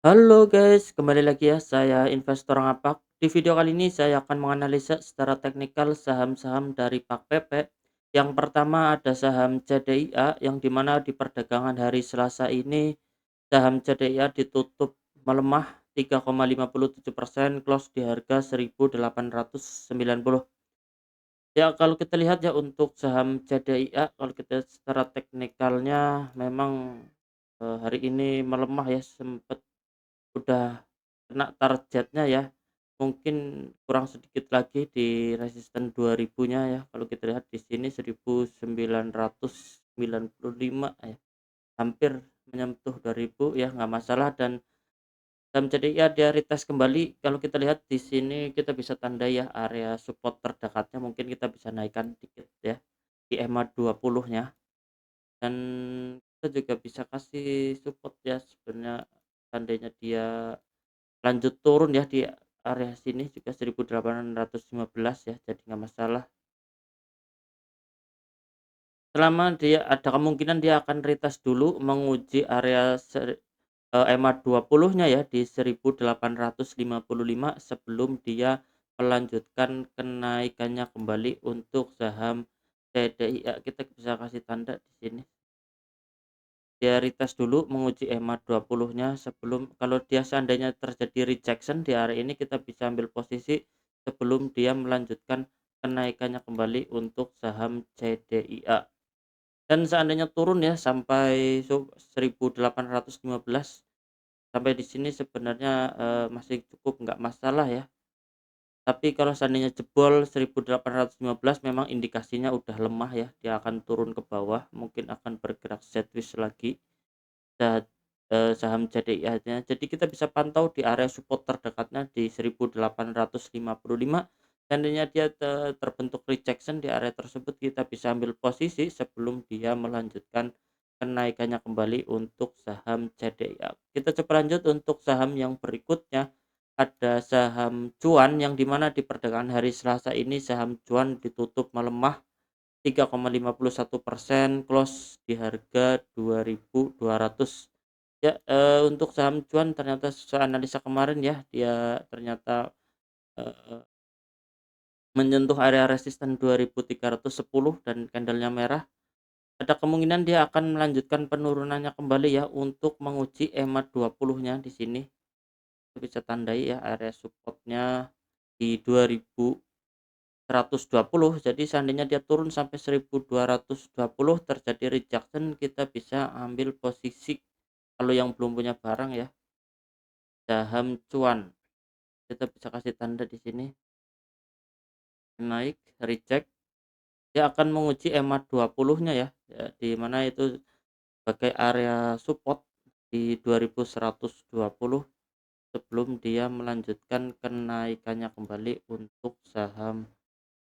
Halo guys, kembali lagi ya, saya investor ngapak. Di video kali ini saya akan menganalisa secara teknikal saham-saham dari PAK-PP. Yang pertama ada saham CDIA yang dimana di perdagangan hari Selasa ini saham CDIA ditutup melemah 3,57%, close di harga 1.890. Ya kalau kita lihat ya untuk saham CDIA, kalau kita secara teknikalnya memang hari ini melemah ya, sempat udah kena targetnya ya, mungkin kurang sedikit lagi di resisten 2000-nya ya, kalau kita lihat di sini 1995 ya, hampir menyentuh 2000 ya, nggak masalah. Dan jadi ya dia retest kembali, kalau kita lihat di sini kita bisa tandai ya area support terdekatnya, mungkin kita bisa naikkan dikit ya di EMA 20-nya. Dan kita juga bisa kasih support ya sebenarnya, seandainya dia lanjut turun ya di area sini juga 1815 ya, jadi nggak masalah. Selama dia ada kemungkinan dia akan retest dulu menguji area EMA 20-nya ya di 1855 sebelum dia melanjutkan kenaikannya kembali untuk saham CDIA. Kita bisa kasih tanda di sini. Dia retest dulu menguji EMA 20-nya sebelum, kalau dia seandainya terjadi rejection di area ini, kita bisa ambil posisi sebelum dia melanjutkan kenaikannya kembali untuk saham CDIA. Dan seandainya turun ya sampai 1815, sampai di sini sebenarnya masih cukup nggak masalah ya. Tapi kalau seandainya jebol 1815 memang indikasinya udah lemah ya, dia akan turun ke bawah, mungkin akan bergerak sideways lagi. Dan, saham CDIA-nya. Jadi kita bisa pantau di area support terdekatnya di 1855. Seandainya dia terbentuk rejection di area tersebut, kita bisa ambil posisi sebelum dia melanjutkan kenaikannya kembali untuk saham CDIA. Kita coba lanjut untuk saham yang berikutnya, ada saham cuan yang dimana di perdagangan hari Selasa ini saham cuan ditutup melemah 3,51%, close di harga 2.200. Ya, untuk saham cuan ternyata sesuai analisa kemarin ya, dia ternyata, eee, menyentuh area resisten 2.310 dan candlenya merah. Ada kemungkinan dia akan melanjutkan penurunannya kembali ya untuk menguji EMA 20-nya di sini. Kita bisa tandai ya area supportnya di 2.120. Jadi seandainya dia turun sampai 1.220 terjadi rejection, kita bisa ambil posisi kalau yang belum punya barang ya, saham cuan. Kita bisa kasih tanda di sini, naik, reject, dia akan menguji EMA 20-nya ya, di mana itu sebagai area support di 2120 sebelum dia melanjutkan kenaikannya kembali untuk saham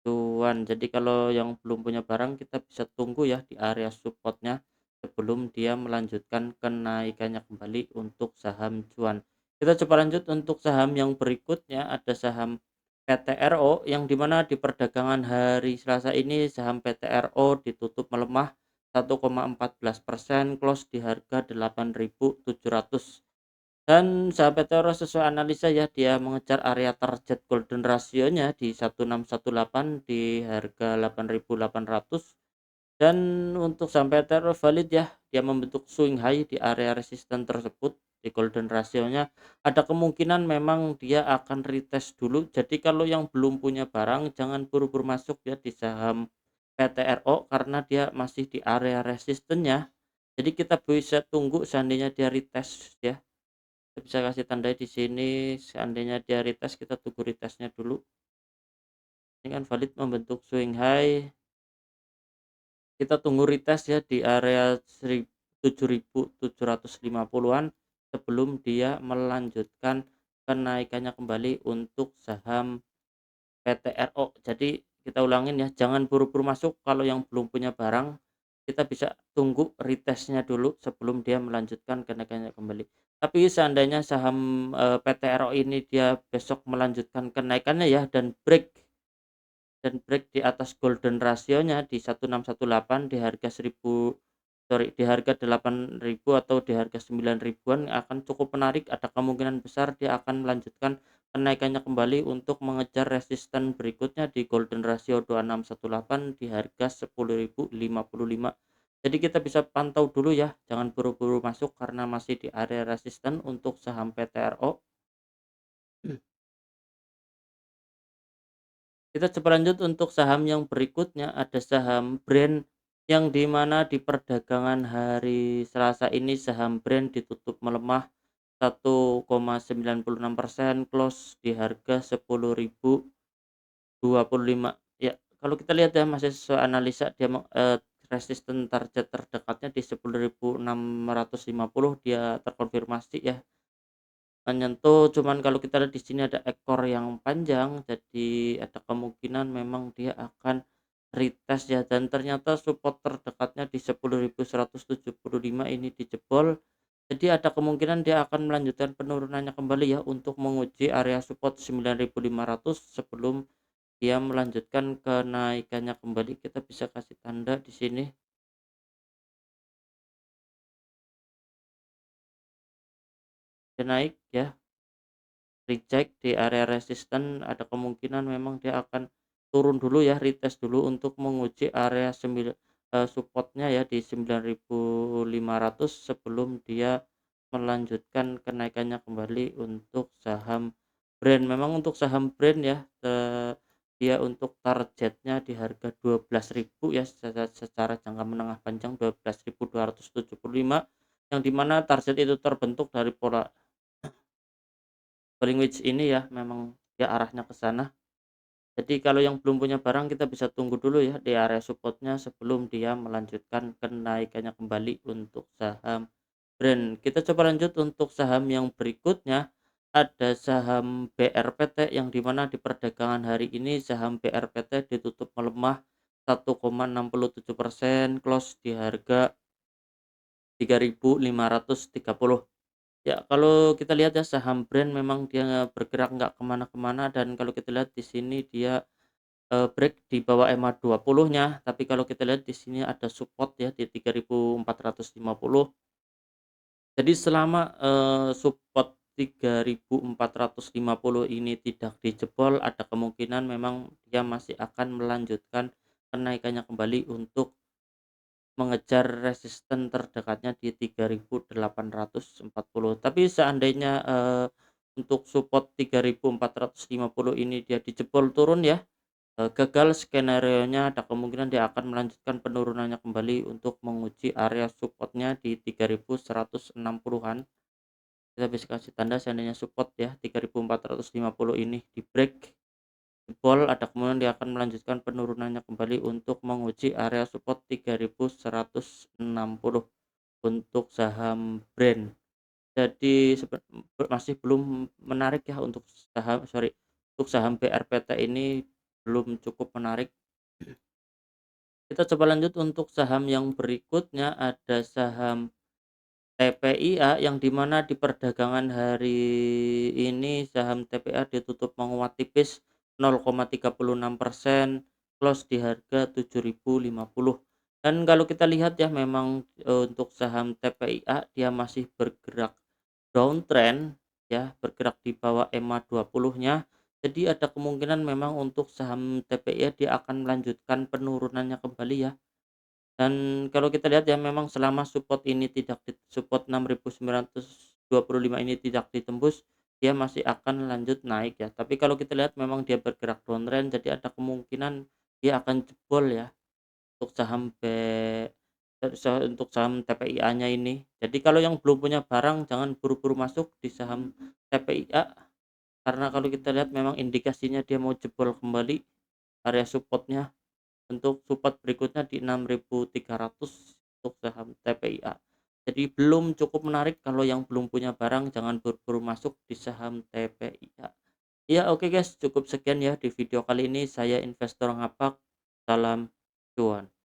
cuan. Jadi kalau yang belum punya barang kita bisa tunggu ya di area supportnya sebelum dia melanjutkan kenaikannya kembali untuk saham cuan. Kita coba lanjut untuk saham yang berikutnya, ada saham PTRO yang dimana di perdagangan hari Selasa ini saham PTRO ditutup melemah 1,14%, close di harga 8.700. Dan sahabat Toro sesuai analisa ya, dia mengejar area target golden rasionya di 1618 di harga 8.800. Dan untuk sampai teror valid ya, dia membentuk swing high di area resisten tersebut di golden rasionya. Ada kemungkinan memang dia akan retest dulu. Jadi kalau yang belum punya barang jangan buru-buru masuk ya di saham PTRO karena dia masih di area resistennya. Jadi kita bisa tunggu seandainya dia retest ya. Kita bisa kasih tanda di sini, seandainya dia retest kita tunggu retestnya dulu. Ini kan valid membentuk swing high. Kita tunggu retest ya di area 7.750-an sebelum dia melanjutkan kenaikannya kembali untuk saham PTRO. Jadi kita ulangin ya, jangan buru-buru masuk kalau yang belum punya barang. Kita bisa tunggu retestnya dulu sebelum dia melanjutkan kenaikannya kembali. Tapi seandainya saham PTRO ini dia besok melanjutkan kenaikannya ya dan break di atas golden rasionya di 1618 di harga 1000 sorry, di harga 8.000 atau di harga 9 ribuan akan cukup menarik, ada kemungkinan besar dia akan melanjutkan kenaikannya kembali untuk mengejar resisten berikutnya di golden ratio 2618 di harga 10.055. Jadi kita bisa pantau dulu ya, jangan buru-buru masuk karena masih di area resisten untuk saham PTRO. Kita coba lanjut untuk saham yang berikutnya, ada saham Brand yang di mana di perdagangan hari Selasa ini saham Brand ditutup melemah 1,96%, close di harga 10.025. Ya, kalau kita lihat ya masih sesuai analisa dia resisten target terdekatnya di 10.650 dia terkonfirmasi ya. Menyentuh, cuman kalau kita lihat di sini ada ekor yang panjang, jadi ada kemungkinan memang dia akan retest ya, dan ternyata support terdekatnya di 10.175 ini dijebol. Jadi ada kemungkinan dia akan melanjutkan penurunannya kembali ya untuk menguji area support 9.500 sebelum dia melanjutkan kenaikannya kembali. Kita bisa kasih tanda di sini dia naik ya. Reject di area resisten, ada kemungkinan memang dia akan turun dulu ya, retest dulu untuk menguji area supportnya ya di 9.500 sebelum dia melanjutkan kenaikannya kembali untuk saham Brand. Memang untuk saham Brand ya, dia untuk targetnya di harga 12.000 ya, secara jangka menengah panjang 12.275, yang dimana target itu terbentuk dari pola falling wedge ini ya, memang dia arahnya ke sana. Jadi kalau yang belum punya barang kita bisa tunggu dulu ya di area supportnya sebelum dia melanjutkan kenaikannya kembali untuk saham Brand. Kita coba lanjut untuk saham yang berikutnya, ada saham BRPT yang dimana di perdagangan hari ini saham BRPT ditutup melemah 1,67%, close di harga 3.530. Ya, kalau kita lihat ya saham Brand memang dia bergerak nggak kemana-kemana, dan kalau kita lihat di sini dia, break di bawah EMA 20-nya, tapi kalau kita lihat di sini ada support ya di 3.450. Jadi selama, support 3.450 ini tidak dijebol, ada kemungkinan memang dia masih akan melanjutkan kenaikannya kembali untuk mengejar resisten terdekatnya di 3.840. Tapi seandainya, untuk support 3.450 ini dia dijebol turun ya, gagal skenarionya, ada kemungkinan dia akan melanjutkan penurunannya kembali untuk menguji area supportnya di 3.160-an. Kita bisa kasih tanda seandainya support ya 3.450 ini di-break, jebol, ada kemungkinan dia akan melanjutkan penurunannya kembali untuk menguji area support 3.160 untuk saham Brand. Jadi masih belum menarik ya untuk untuk saham BRPT ini belum cukup menarik. Kita coba lanjut untuk saham yang berikutnya, ada saham TPIA yang dimana di perdagangan hari ini saham TPA ditutup menguat tipis 0,36%, close di harga 7.050. Dan kalau kita lihat ya memang, untuk saham TPIA dia masih bergerak downtrend ya, bergerak di bawah EMA 20-nya. Jadi ada kemungkinan memang untuk saham TPIA dia akan melanjutkan penurunannya kembali ya. Dan kalau kita lihat ya memang selama support 6.925 ini tidak ditembus, dia masih akan lanjut naik ya. Tapi kalau kita lihat memang dia bergerak downtrend, jadi ada kemungkinan dia akan jebol ya untuk untuk saham TPIA-nya ini. Jadi kalau yang belum punya barang jangan buru-buru masuk di saham TPIA, karena kalau kita lihat memang indikasinya dia mau jebol kembali area supportnya, untuk support berikutnya di 6.300 untuk saham TPIA. Jadi belum cukup menarik, kalau yang belum punya barang jangan buru-buru masuk di saham TPIA. Ya oke guys, cukup sekian ya di video kali ini, saya investor ngapak, salam cuan.